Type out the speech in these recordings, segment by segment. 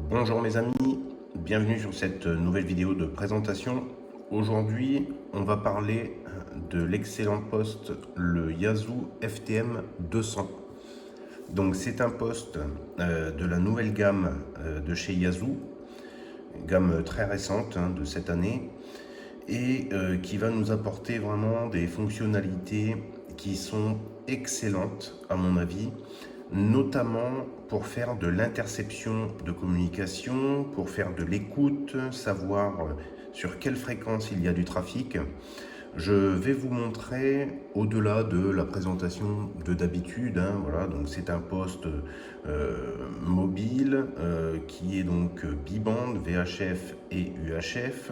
Bonjour mes amis, bienvenue sur cette nouvelle vidéo de présentation. Aujourd'hui, on va parler de l'excellent poste, le Yaesu FTM 200. Donc c'est un poste de la nouvelle gamme de chez Yaesu, gamme très récente de cette année, et qui va nous apporter vraiment des fonctionnalités qui sont excellentes à mon avis, notamment pour faire de l'interception de communication, pour faire de l'écoute, savoir sur quelle fréquence il y a du trafic. Je vais vous montrer au-delà de la présentation de d'habitude, voilà, donc c'est un poste mobile qui est donc bibande, VHF et UHF,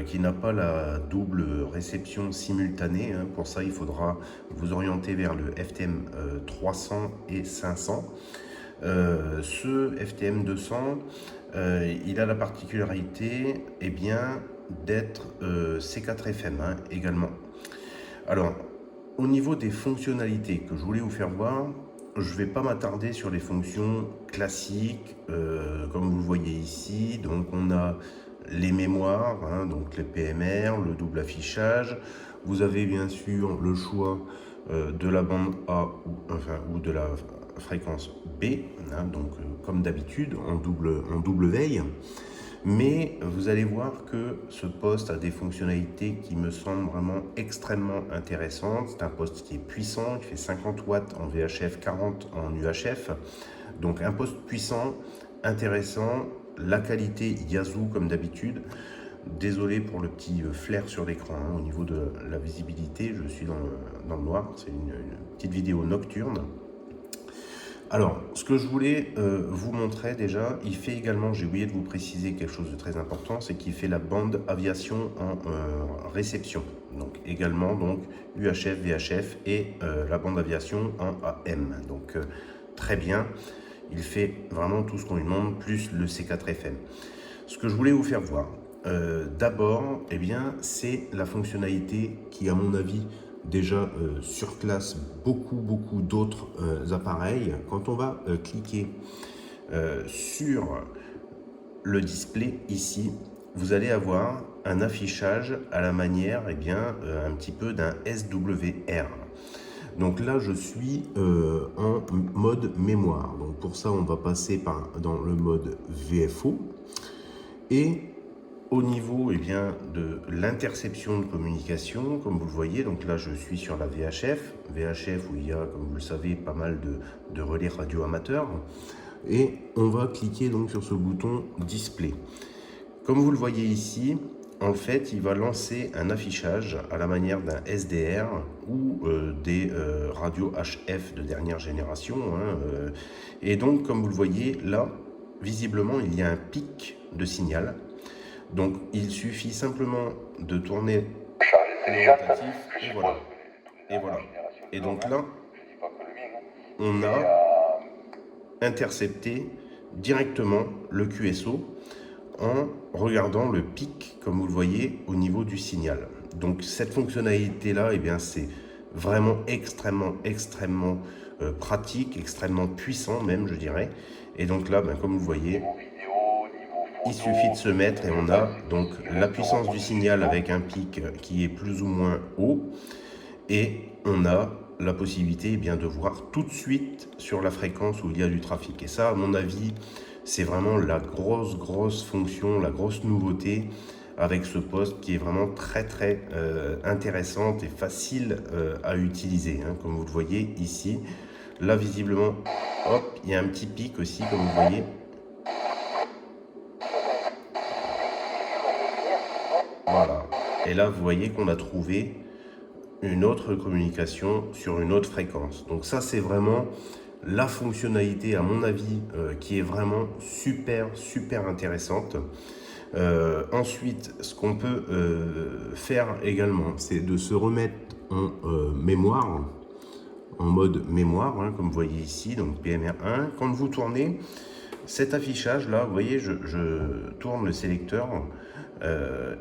qui n'a pas la double réception simultanée. Pour ça, il faudra vous orienter vers le FTM 300 et 500. Ce FTM 200, il a la particularité d'être C4FM également. Alors, au niveau des fonctionnalités que je voulais vous faire voir, je ne vais pas m'attarder sur les fonctions classiques, comme vous le voyez ici. Donc on a les mémoires, donc les PMR, le double affichage. Vous avez bien sûr le choix de la bande A ou de la fréquence B, donc comme d'habitude en double veille. Mais vous allez voir que ce poste a des fonctionnalités qui me semblent vraiment extrêmement intéressantes. C'est un poste qui est puissant, qui fait 50 watts en VHF, 40 en UHF. Donc un poste puissant, intéressant, la qualité Yaesu comme d'habitude. Désolé pour le petit flair sur l'écran au niveau de la visibilité, je suis dans le noir, c'est une petite vidéo nocturne. Alors, ce que je voulais vous montrer déjà, il fait également, j'ai oublié de vous préciser quelque chose de très important, c'est qu'il fait la bande aviation en réception. Donc également donc UHF, VHF et la bande aviation en AM. Donc très bien, il fait vraiment tout ce qu'on lui demande, plus le C4FM. Ce que je voulais vous faire voir, d'abord, c'est la fonctionnalité qui, à mon avis, déjà surclasse beaucoup d'autres appareils. Quand on va cliquer sur le display ici, vous allez avoir un affichage à la manière un petit peu d'un SWR. Donc là, je suis en mode mémoire. Donc pour ça, on va passer dans le mode VFO. Et au niveau de l'interception de communication, comme vous le voyez, donc là je suis sur la VHF où il y a, comme vous le savez, pas mal de relais radio amateurs. Et on va cliquer donc sur ce bouton display. Comme vous le voyez ici, en fait, il va lancer un affichage à la manière d'un SDR ou des radios HF de dernière génération. Et donc, comme vous le voyez, là, visiblement, il y a un pic de signal. Donc, il suffit simplement de tourner le rotatif et voilà. Et voilà. Et donc là, on a intercepté directement le QSO en regardant le pic, comme vous le voyez, au niveau du signal. Donc cette fonctionnalité-là, c'est vraiment extrêmement pratique, extrêmement puissant même, je dirais. Et donc là, comme vous voyez, il suffit de se mettre et on a donc la puissance du signal avec un pic qui est plus ou moins haut. Et on a la possibilité de voir tout de suite sur la fréquence où il y a du trafic. Et ça, à mon avis, c'est vraiment la grosse fonction, la grosse nouveauté avec ce poste qui est vraiment très intéressante et facile à utiliser. Comme vous le voyez ici, là visiblement, hop, il y a un petit pic aussi, comme vous voyez. Voilà. Et là, vous voyez qu'on a trouvé une autre communication sur une autre fréquence. Donc ça, c'est vraiment la fonctionnalité, à mon avis, qui est vraiment super intéressante. Ensuite, ce qu'on peut faire également, c'est de se remettre en mémoire, en mode mémoire, comme vous voyez ici, donc PMR1. Quand vous tournez, cet affichage là, vous voyez, je tourne le sélecteur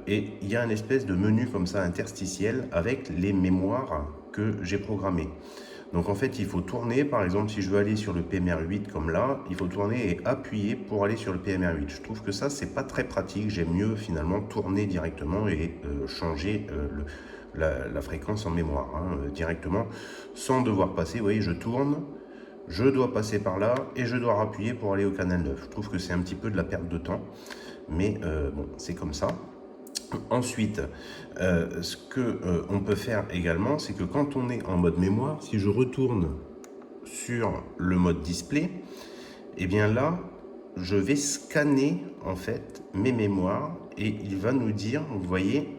et il y a une espèce de menu comme ça interstitiel avec les mémoires que j'ai programmées. Donc en fait, il faut tourner, par exemple, si je veux aller sur le PMR8 comme là, il faut tourner et appuyer pour aller sur le PMR8. Je trouve que ça, c'est pas très pratique. J'aime mieux finalement tourner directement et changer la fréquence en mémoire directement sans devoir passer. Vous voyez, je tourne, je dois passer par là et je dois appuyer pour aller au canal 9. Je trouve que c'est un petit peu de la perte de temps, mais bon, c'est comme ça. Ensuite, ce que on peut faire également, c'est que quand on est en mode mémoire, si je retourne sur le mode display, et bien là, je vais scanner en fait mes mémoires et il va nous dire, vous voyez,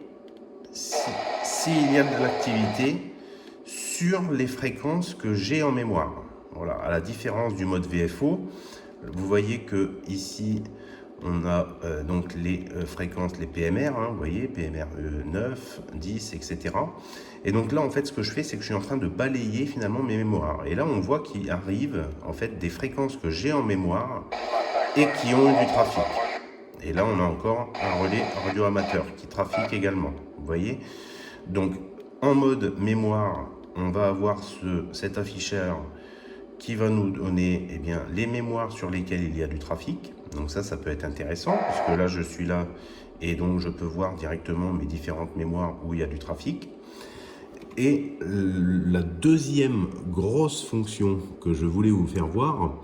s'il y a de l'activité sur les fréquences que j'ai en mémoire. Voilà, à la différence du mode VFO, vous voyez que ici on a donc les fréquences, les PMR, vous voyez, PMR 9, 10, etc. Et donc là, en fait, ce que je fais, c'est que je suis en train de balayer finalement mes mémoires. Et là, on voit qu'il arrive en fait des fréquences que j'ai en mémoire et qui ont eu du trafic. Et là, on a encore un relais radio amateur qui trafique également. Vous voyez? Donc, en mode mémoire, on va avoir cet afficheur qui va nous donner les mémoires sur lesquelles il y a du trafic. Donc ça peut être intéressant, puisque là, je suis là, et donc je peux voir directement mes différentes mémoires où il y a du trafic. Et la deuxième grosse fonction que je voulais vous faire voir,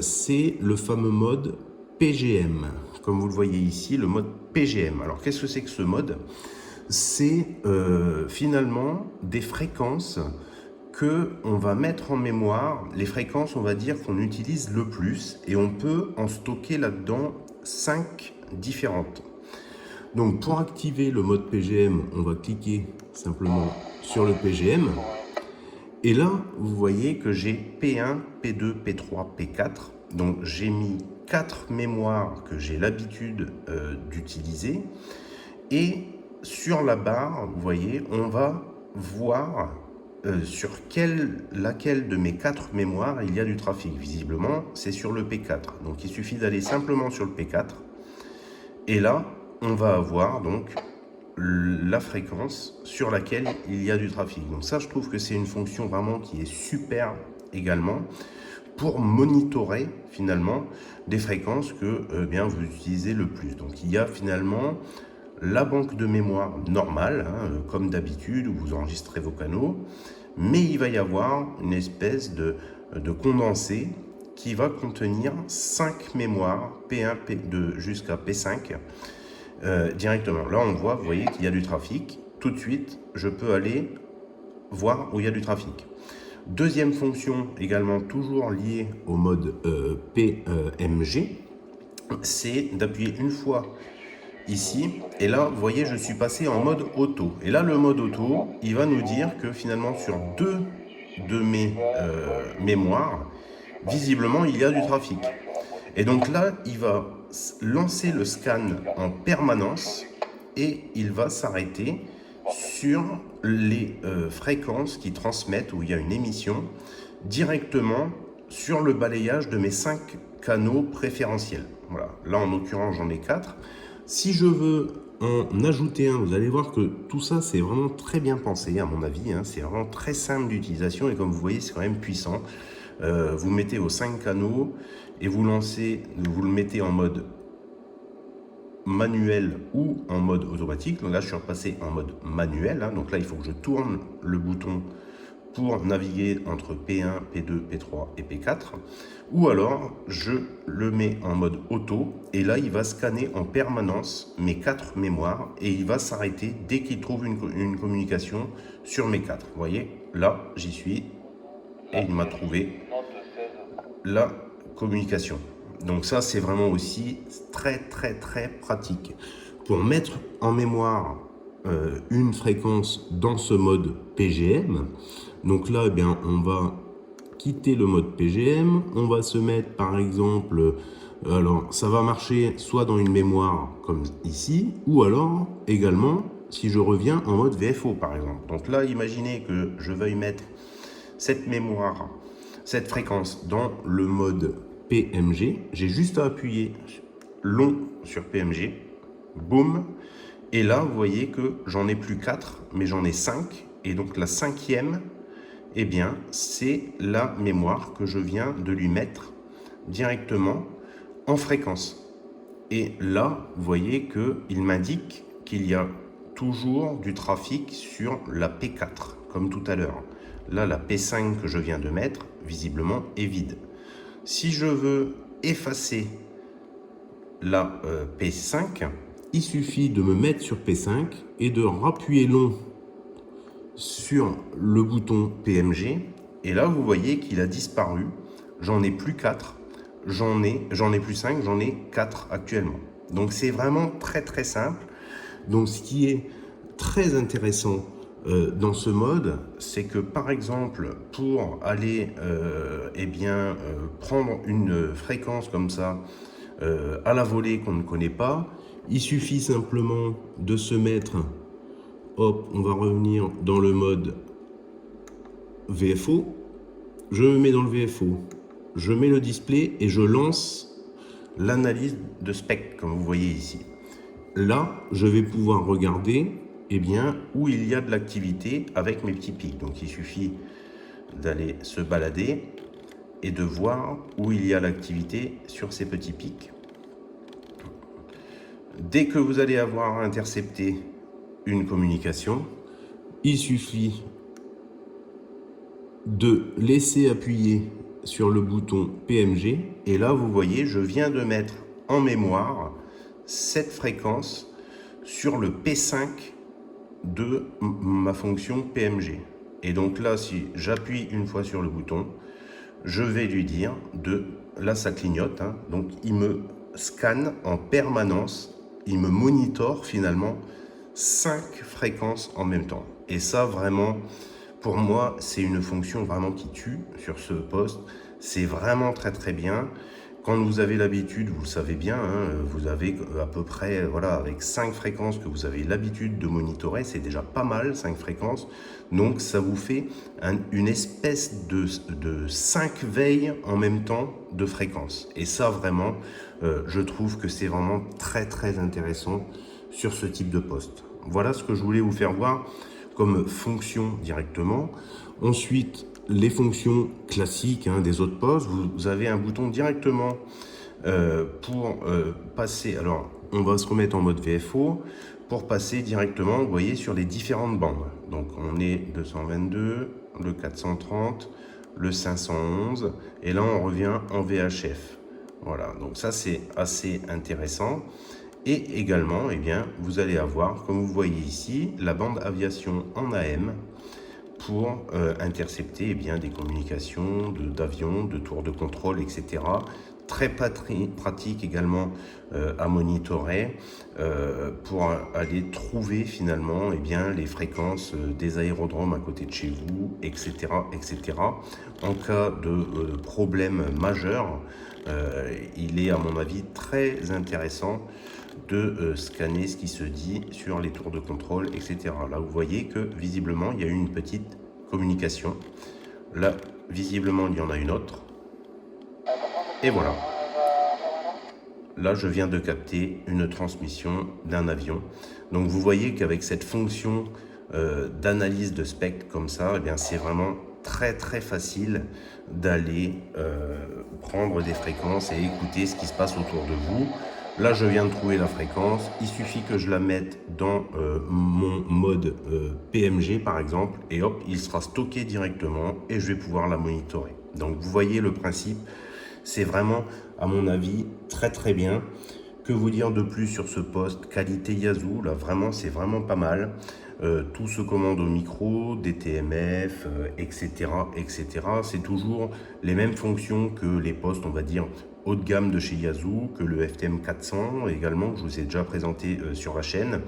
c'est le fameux mode PGM. Comme vous le voyez ici, le mode PGM. Alors, qu'est-ce que c'est que ce mode? C'est finalement des fréquences que on va mettre en mémoire, les fréquences, on va dire, qu'on utilise le plus, et on peut en stocker là-dedans 5 différentes. Donc, pour activer le mode PGM, on va cliquer simplement sur le PGM. Et là, vous voyez que j'ai P1, P2, P3, P4. Donc, j'ai mis 4 mémoires que j'ai l'habitude d'utiliser. Et sur la barre, vous voyez, on va voir sur laquelle de mes 4 mémoires il y a du trafic. Visiblement, c'est sur le P4. Donc, il suffit d'aller simplement sur le P4. Et là, on va avoir donc la fréquence sur laquelle il y a du trafic. Donc ça, je trouve que c'est une fonction vraiment qui est super également pour monitorer finalement des fréquences que bien vous utilisez le plus. Donc il y a finalement la banque de mémoire normale, comme d'habitude, où vous enregistrez vos canaux, mais il va y avoir une espèce de condensé qui va contenir 5 mémoires, P1, P2 jusqu'à P5, directement. Là, on voit, vous voyez qu'il y a du trafic. Tout de suite, je peux aller voir où il y a du trafic. Deuxième fonction, également toujours liée au mode PMG, c'est d'appuyer une fois ici. Et là, vous voyez, je suis passé en mode auto. Et là, le mode auto, il va nous dire que finalement, sur 2 de mes mémoires, visiblement, il y a du trafic. Et donc là, il va lancer le scan en permanence et il va s'arrêter sur les fréquences qui transmettent, où il y a une émission, directement sur le balayage de mes 5 canaux préférentiels. Voilà. Là, en l'occurrence, j'en ai 4. Si je veux en ajouter un, vous allez voir que tout ça, c'est vraiment très bien pensé, à mon avis. C'est vraiment très simple d'utilisation et comme vous voyez, c'est quand même puissant. Vous mettez vos 5 canaux et vous le mettez en mode manuel ou en mode automatique. Donc là, je suis repassé en mode manuel. Donc là, il faut que je tourne le bouton pour naviguer entre P1, P2, P3 et P4. Ou alors, je le mets en mode auto et là, il va scanner en permanence mes 4 mémoires et il va s'arrêter dès qu'il trouve une communication sur mes 4. Vous voyez, là, j'y suis et il m'a trouvé la communication. Donc ça, c'est vraiment aussi très pratique. Pour mettre en mémoire une fréquence dans ce mode PGM, donc là, on va quitter le mode PGM, on va se mettre par exemple, alors ça va marcher soit dans une mémoire comme ici, ou alors également si je reviens en mode VFO par exemple. Donc là, imaginez que je veuille mettre cette mémoire, cette fréquence dans le mode PMG, j'ai juste à appuyer long sur PMG, boum, et là vous voyez que j'en ai plus 4, mais j'en ai 5, et donc la 5e, eh bien, c'est la mémoire que je viens de lui mettre directement en fréquence. Et là, vous voyez qu'il m'indique qu'il y a toujours du trafic sur la P4, comme tout à l'heure. Là, la P5 que je viens de mettre, visiblement, est vide. Si je veux effacer la P5, il suffit de me mettre sur P5 et de rappuyer long sur le bouton PMG. Et là, vous voyez qu'il a disparu. J'en ai plus 4. J'en ai plus 5, j'en ai 4 actuellement. Donc c'est vraiment très très simple. Donc ce qui est très intéressant dans ce mode, c'est que par exemple pour aller prendre une fréquence comme ça à la volée qu'on ne connaît pas, il suffit simplement de se mettre, hop, on va revenir dans le mode VFO, je me mets dans le VFO, je mets le display et je lance l'analyse de spectre, comme vous voyez ici. Là, je vais pouvoir regarder où il y a de l'activité avec mes petits pics. Donc, il suffit d'aller se balader et de voir où il y a l'activité sur ces petits pics. Dès que vous allez avoir intercepté une communication, il suffit de laisser appuyer sur le bouton PMG et là vous voyez je viens de mettre en mémoire cette fréquence sur le P5 de ma fonction PMG. Et donc là si j'appuie une fois sur le bouton, je vais lui dire là ça clignote, hein, donc il me scanne en permanence, il me monitore finalement 5 fréquences en même temps. Et ça vraiment, pour moi, c'est une fonction vraiment qui tue sur ce poste. C'est vraiment très très bien. Quand vous avez l'habitude, vous le savez bien, hein, vous avez à peu près, voilà, avec 5 fréquences que vous avez l'habitude de monitorer, c'est déjà pas mal, 5 fréquences. Donc ça vous fait une espèce de 5 veilles en même temps de fréquences. Et ça vraiment, je trouve que c'est vraiment très très intéressant sur ce type de poste. Voilà ce que je voulais vous faire voir comme fonction directement. Ensuite, les fonctions classiques des autres postes, vous avez un bouton directement pour passer, alors on va se remettre en mode VFO, pour passer directement, vous voyez, sur les différentes bandes. Donc on est 222, le 430, le 511, et là on revient en VHF. Voilà, donc ça c'est assez intéressant. Et également, vous allez avoir, comme vous voyez ici, la bande aviation en AM pour intercepter des communications d'avions, de tours de contrôle, etc. Très pratique également à monitorer pour aller trouver finalement les fréquences des aérodromes à côté de chez vous, etc. etc. En cas de problème majeur, il est à mon avis très intéressant de scanner ce qui se dit sur les tours de contrôle, etc. Là, vous voyez que visiblement, il y a eu une petite communication. Là, visiblement, il y en a une autre. Et voilà. Là, je viens de capter une transmission d'un avion. Donc, vous voyez qu'avec cette fonction d'analyse de spectre comme ça, c'est vraiment très très facile d'aller prendre des fréquences et écouter ce qui se passe autour de vous. Là, je viens de trouver la fréquence. Il suffit que je la mette dans mon mode PMG, par exemple, et hop, il sera stocké directement et je vais pouvoir la monitorer. Donc, vous voyez le principe. C'est vraiment, à mon avis, très très bien. Que vous dire de plus sur ce poste? Qualité Yazoo, là, vraiment, c'est vraiment pas mal. Tout se commande au micro, DTMF, etc., etc. C'est toujours les mêmes fonctions que les postes, on va dire, haut de gamme de chez Yazoo, que le FTM 400 également, que je vous ai déjà présenté sur la chaîne.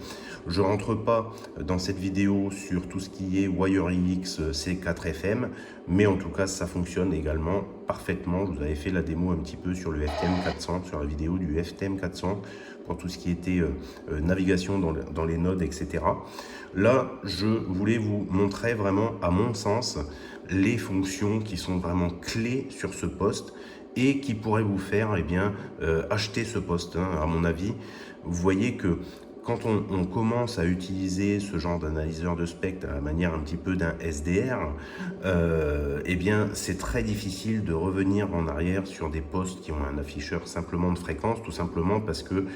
Je ne rentre pas dans cette vidéo sur tout ce qui est WireX C4FM, mais en tout cas, ça fonctionne également parfaitement. Je vous avais fait la démo un petit peu sur le FTM 400, sur la vidéo du FTM 400, pour tout ce qui était navigation dans les nodes, etc. Là, je voulais vous montrer vraiment, à mon sens, les fonctions qui sont vraiment clés sur ce poste et qui pourraient vous faire acheter ce poste. À mon avis, vous voyez que quand on commence à utiliser ce genre d'analyseur de spectre à la manière un petit peu d'un SDR, eh bien c'est très difficile de revenir en arrière sur des postes qui ont un afficheur simplement de fréquence, tout simplement parce que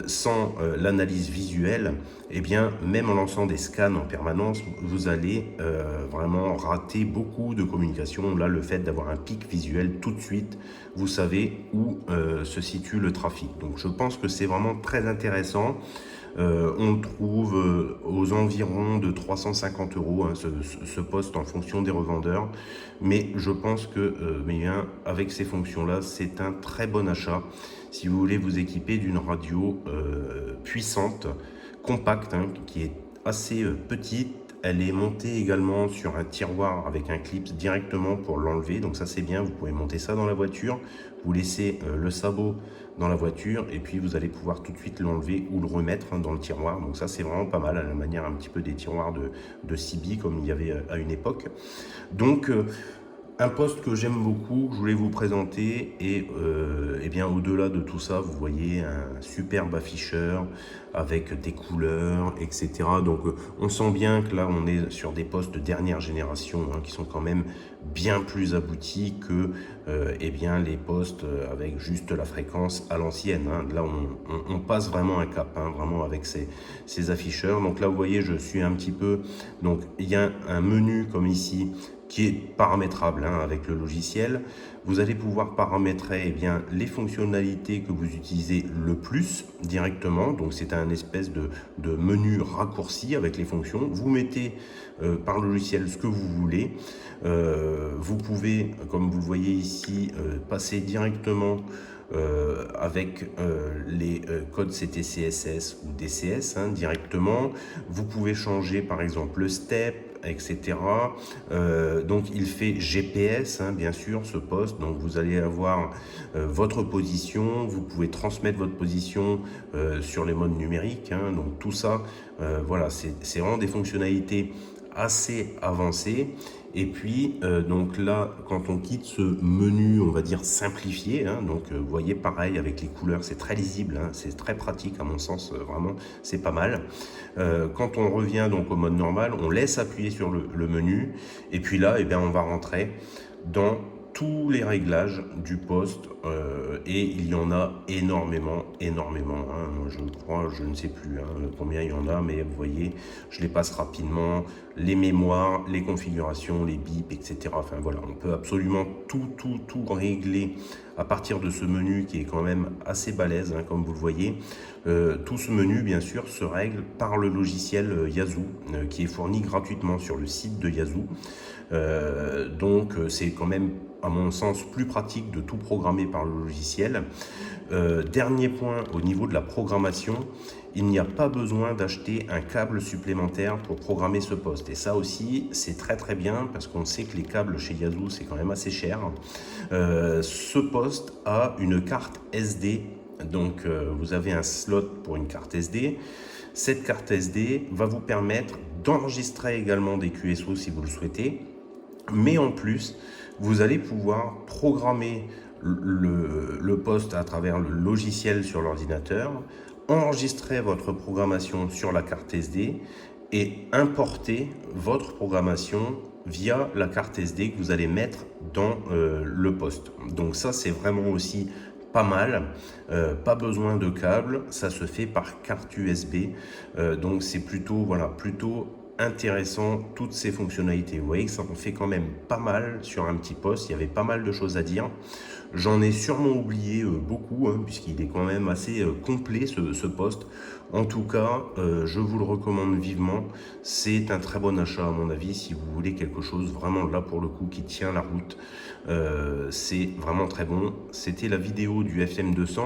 sans l'analyse visuelle, eh bien même en lançant des scans en permanence, vous allez vraiment rater beaucoup de communication. Là, le fait d'avoir un pic visuel tout de suite, vous savez où se situe le trafic. Donc je pense que c'est vraiment très intéressant. On le trouve aux environs de 350 €, hein, ce poste en fonction des revendeurs. Mais je pense que avec ces fonctions-là, c'est un très bon achat si vous voulez vous équiper d'une radio puissante, compacte, hein, qui est assez petite. Elle est montée également sur un tiroir avec un clip directement pour l'enlever. Donc ça c'est bien, vous pouvez monter ça dans la voiture. Vous laissez le sabot dans la voiture et puis vous allez pouvoir tout de suite l'enlever ou le remettre, hein, dans le tiroir. Donc ça c'est vraiment pas mal, à la manière un petit peu des tiroirs de CB comme il y avait à une époque. Donc un poste que j'aime beaucoup, je voulais vous présenter, et bien au-delà de tout ça, vous voyez un superbe afficheur avec des couleurs, etc. Donc on sent bien que là on est sur des postes de dernière génération, hein, qui sont quand même bien plus aboutis que bien les postes avec juste la fréquence à l'ancienne, hein. Là on passe vraiment un cap, hein, vraiment avec ces afficheurs. Donc là vous voyez, je suis un petit peu, donc il y a un menu comme ici qui est paramétrable, hein, avec le logiciel. Vous allez pouvoir paramétrer les fonctionnalités que vous utilisez le plus directement. Donc c'est un espèce de menu raccourci avec les fonctions. Vous mettez par le logiciel ce que vous voulez. Vous pouvez, comme vous le voyez ici, passer directement avec les codes CTCSS ou DCS, hein, directement. Vous pouvez changer par exemple le step, etc. Donc il fait GPS, hein, bien sûr, ce poste. Donc vous allez avoir votre position, vous pouvez transmettre votre position sur les modes numériques, hein. Donc tout ça, voilà, c'est vraiment des fonctionnalités assez avancées. Et puis donc là, quand on quitte ce menu, on va dire simplifié, hein, donc vous voyez pareil avec les couleurs, c'est très lisible, hein, c'est très pratique à mon sens, vraiment c'est pas mal. Quand on revient donc au mode normal, on laisse appuyer sur le menu, et puis là on va rentrer dans tous les réglages du poste, et il y en a énormément, hein. Je crois, je ne sais plus, hein, combien il y en a, mais vous voyez, je les passe rapidement, les mémoires, les configurations, les bips, etc. Enfin voilà, on peut absolument tout régler à partir de ce menu qui est quand même assez balèze, hein, comme vous le voyez. Tout ce menu, bien sûr, se règle par le logiciel Yazoo, qui est fourni gratuitement sur le site de Yazoo. Donc c'est quand même, à mon sens, plus pratique de tout programmer par le logiciel. Dernier point, au niveau de la programmation, il n'y a pas besoin d'acheter un câble supplémentaire pour programmer ce poste. Et ça aussi, c'est très bien, parce qu'on sait que les câbles chez Yazoo, c'est quand même assez cher. Ce poste a une carte SD. Donc vous avez un slot pour une carte SD. Cette carte SD va vous permettre d'enregistrer également des QSO si vous le souhaitez. Mais en plus, vous allez pouvoir programmer le poste à travers le logiciel sur l'ordinateur, enregistrer votre programmation sur la carte SD et importer votre programmation via la carte SD que vous allez mettre dans le poste. Donc ça, c'est vraiment aussi pas mal, pas besoin de câble, ça se fait par carte USB, donc c'est plutôt, voilà, plutôt intéressant, toutes ces fonctionnalités. Vous voyez que ça en fait quand même pas mal sur un petit poste. Il y avait pas mal de choses à dire. J'en ai sûrement oublié beaucoup, hein, puisqu'il est quand même assez complet ce poste. En tout cas, je vous le recommande vivement. C'est un très bon achat à mon avis si vous voulez quelque chose vraiment là pour le coup qui tient la route. C'est vraiment très bon. C'était la vidéo du FM200.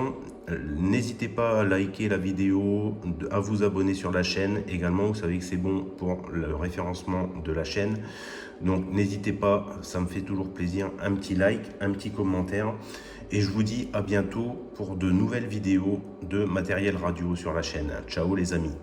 N'hésitez pas à liker la vidéo, à vous abonner sur la chaîne également. Vous savez que c'est bon pour le référencement de la chaîne. Donc n'hésitez pas, ça me fait toujours plaisir. Un petit like, un petit commentaire. Et je vous dis à bientôt pour de nouvelles vidéos de matériel radio sur la chaîne. Ciao les amis.